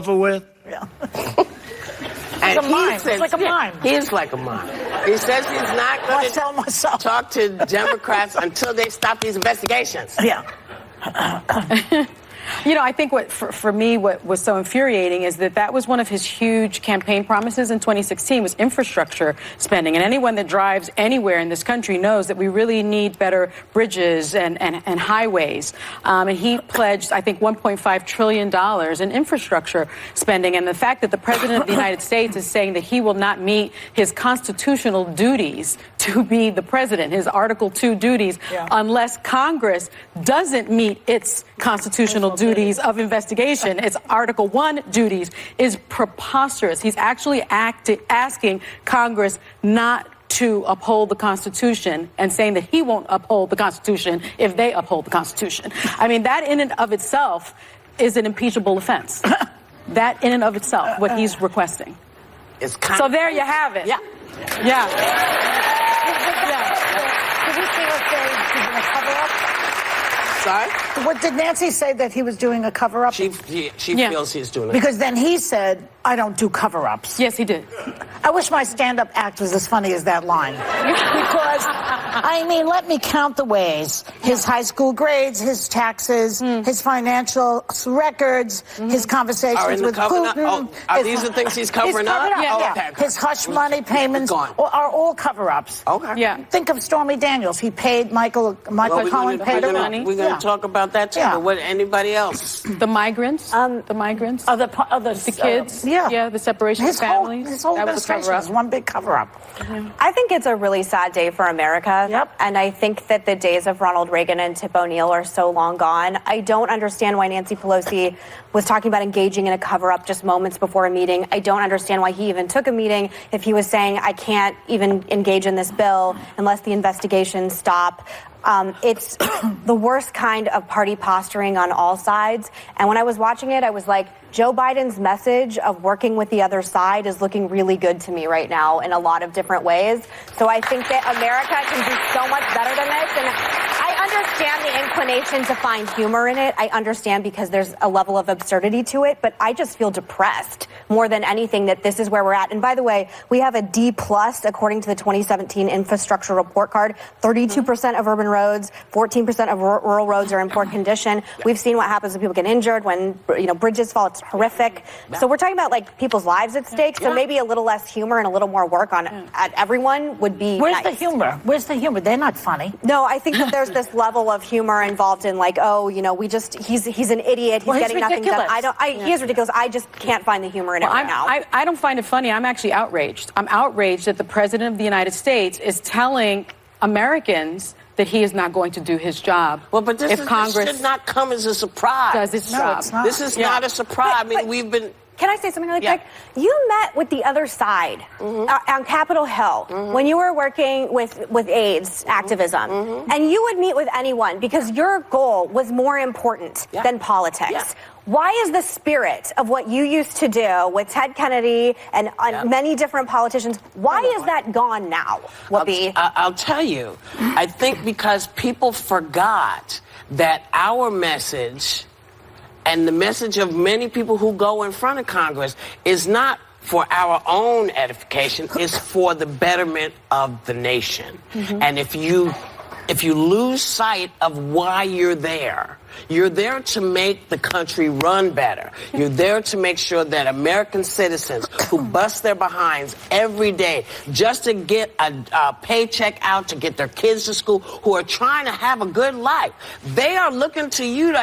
over with? Yeah. And It's a mime. Says, it's like a mime. He is like a mime. He says he's not going to talk to Democrats until they stop these investigations. Yeah. You know, I think for me, what was so infuriating is that was one of his huge campaign promises in 2016 was infrastructure spending. And anyone that drives anywhere in this country knows that we really need better bridges and highways. And he pledged, I think, $1.5 trillion in infrastructure spending. And the fact that the president of the United States is saying that he will not meet his constitutional duties to be the president, his Article 2 duties, unless Congress doesn't meet its constitutional duties of investigation, its Article 1 duties, is preposterous. He's actually asking Congress not to uphold the Constitution and saying that he won't uphold the Constitution if they uphold the Constitution. I mean, that in and of itself is an impeachable offense. That in and of itself, what he's requesting. It's kind so there you have it. Yeah. Yeah. Did we see her say she's going to cover up? Sorry? What did Nancy say that he was doing a cover-up? She feels he's doing it. Because then he said, I don't do cover-ups. Yes, he did. I wish my stand-up act was as funny as that line. Because, I mean, let me count the ways. His high school grades, his taxes, his financial records, his conversations with Putin. Are these the things he's covering up? Yeah. Okay. His hush money payments are all cover-ups. Okay. Yeah. Think of Stormy Daniels. He paid Michael Cohen paid her money. We're going to talk about that too. Yeah. But what anybody else? The migrants. The kids. The separation of families. His whole administration is one big cover-up. I think it's a really sad day for America. Yep. And I think that the days of Ronald Reagan and Tip O'Neill are so long gone. I don't understand why Nancy Pelosi was talking about engaging in a cover-up just moments before a meeting. I don't understand why he even took a meeting if he was saying, I can't even engage in this bill unless the investigations stop. It's the worst kind of party posturing on all sides. And when I was watching it, I was like, Joe Biden's message of working with the other side is looking really good to me right now in a lot of different ways. So I think that America can do so much better than this. And I understand the inclination to find humor in it. I understand because there's a level of absurdity to it. But I just feel depressed more than anything that this is where we're at. And by the way, we have a D+ according to the 2017 infrastructure report card. 32% of urban roads, 14% of rural roads are in poor condition. We've seen what happens when people get injured, when bridges fall. It's horrific. So we're talking about like people's lives at stake. So maybe a little less humor and a little more work on at everyone would be Where's nice. the humor? Where's the humor? They're not funny. No, I think that there's this level of humor involved in like, he's an idiot. He's getting nothing done. He is ridiculous. I just can't find the humor in it right now. I don't find it funny. I'm actually outraged. I'm outraged that the president of the United States is telling Americans that he is not going to do his job. Well, but this should not come as a surprise. Does its job. It's not. This is not a surprise. I mean, we've been... Can I say something really quick? You met with the other side on Capitol Hill when you were working with AIDS activism. And you would meet with anyone because your goal was more important than politics. Yeah. Why is the spirit of what you used to do with Ted Kennedy and many different politicians, why is that gone now, Whoopi? I'll tell you. I think because people forgot that our message and the message of many people who go in front of Congress is not for our own edification, it's for the betterment of the nation. And if you lose sight of why you're there to make the country run better. You're there to make sure that American citizens who bust their behinds every day just to get a paycheck out, to get their kids to school, who are trying to have a good life, they are looking to you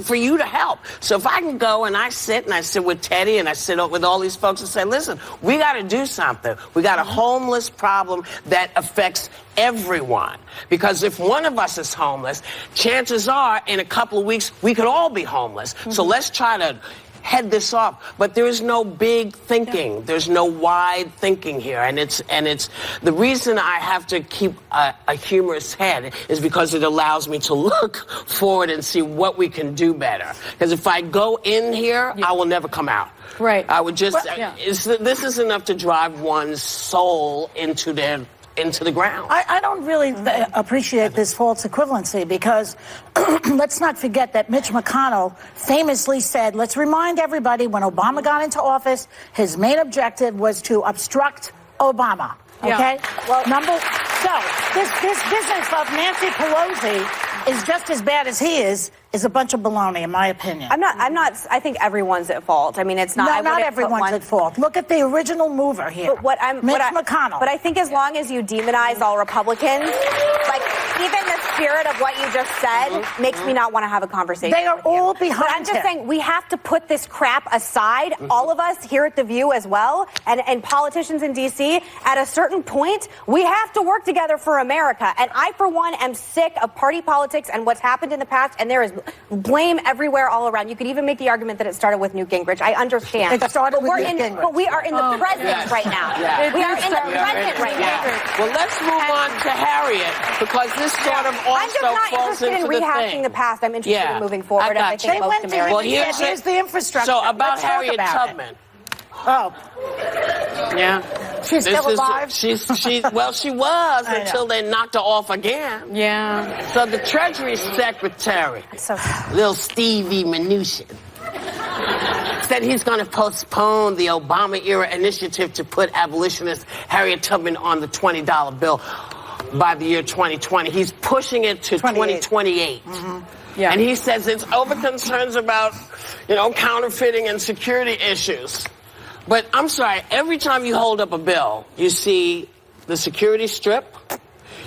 for you to help. So if I can go and I sit with Teddy and I sit up with all these folks and say, listen, we got to do something. We got a homeless problem that affects everyone. Because if one of us is homeless, chances are in a couple of weeks we could all be homeless. So let's try to head this off. But there is no big thinking. There's no wide thinking here. And it's the reason I have to keep a humorous head is because it allows me to look forward and see what we can do better. Because if I go in here, I will never come out. Right. I would just, this is enough to drive one's soul into into the ground. I don't really appreciate this false equivalency because let's not forget that Mitch McConnell famously said, let's remind everybody when Obama got into office, his main objective was to obstruct Obama. Okay? Yeah. Well, so this business of Nancy Pelosi is just as bad as he is a bunch of baloney, in my opinion. I'm not, I think everyone's at fault. I mean, it's not. No, not everyone's at fault. Look at the original mover here. But Mitch McConnell. But I think as long as you demonize all Republicans, like, even the spirit of what you just said makes me not want to have a conversation. They are all behind But I'm just saying, we have to put this crap aside, all of us here at The View as well, and politicians in D.C., at a certain point, we have to work together for America. And I, for one, am sick of party politics and what's happened in the past, and there is blame everywhere all around. You could even make the argument that it started with Newt Gingrich. I understand. It started with Newt Gingrich. But we are in the present right now. Yeah. We are in the present right now. Well, let's move on to Harriet, because this sort of also I'm just not falls interested in into the rehashing thing. the past. I'm interested in moving forward. I And got I you. think most Americans. Well, here's the infrastructure. So about Let's talk Harriet about Tubman. Oh. Yeah. She's still alive? Well, she was until they knocked her off again. Yeah. So the Treasury Secretary, So little Stevie Mnuchin, said he's going to postpone the Obama-era initiative to put abolitionist Harriet Tubman on the $20 bill by the year 2020. He's pushing it to 2028. Yeah. And he says it's over concerns about, counterfeiting and security issues. But I'm sorry, every time you hold up a bill, you see the security strip,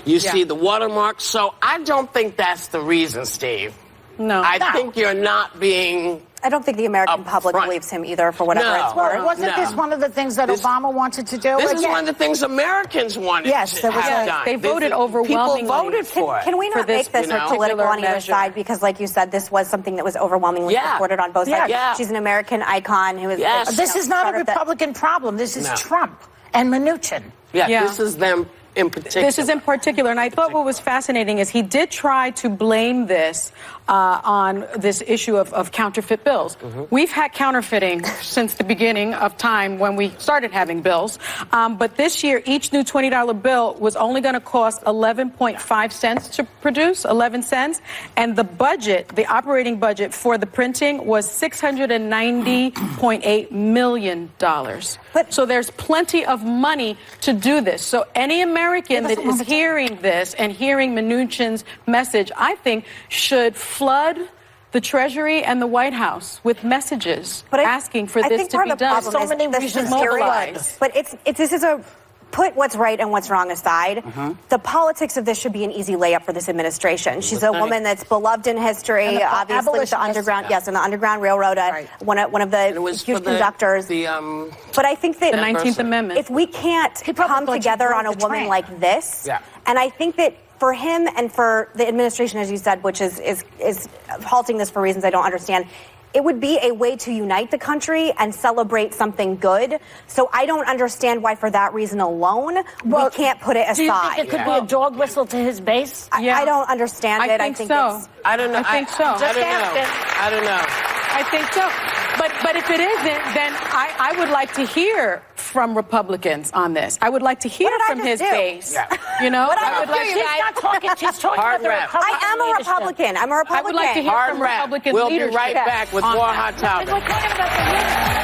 you see the watermark. So I don't think that's the reason, Steve. No. I think you're not being... I don't think the American public believes him either, for whatever it's worth. Well, wasn't this one of the things that Obama wanted to do? This is one of the things Americans wanted to have done. They voted overwhelmingly. People voted for it. Can we not make this political on either measure. side? Because, like you said, this was something that was overwhelmingly supported on both sides. Yeah. She's an American icon who is... This is not a Republican problem. This is Trump and Mnuchin. Yeah, this is them in particular. This is in particular, and I thought what was fascinating is he did try to blame this on this issue of counterfeit bills. We've had counterfeiting since the beginning of time when we started having bills, but this year each new $20 bill was only going to cost 11.5 cents to produce, 11 cents, and the budget, the operating budget for the printing was $690.8 million. So there's plenty of money to do this. So any American that is hearing this and hearing Mnuchin's message, I think, should flood the Treasury and the White House with messages asking for this to be done. So many reasons to mobilize. But this is a... Put what's right and what's wrong aside. The politics of this should be an easy layup for this administration. She's a woman that's beloved in history, obviously with the Underground, and the Underground Railroad, one of the huge conductors. But I think that the 19th Amendment. If we can't come together on a woman like this, and I think that for him and for the administration, as you said, which is halting this for reasons I don't understand, it would be a way to unite the country and celebrate something good. So I don't understand why, for that reason alone, we can't put it aside. Do you think it could be a dog whistle to his base? I don't understand it. I think so. I don't know. I think so. I don't know. I think so. But if it isn't, then I would like to hear from Republicans on this. I would like to hear from his base. You know, I would like. She's not talking. She's talking about the Republican I am a Republican. I'm a Republican. I would like to hear from Republican leadership. We'll be right back with more Hot Topics.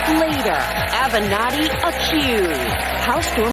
Later, Avenatti accused. House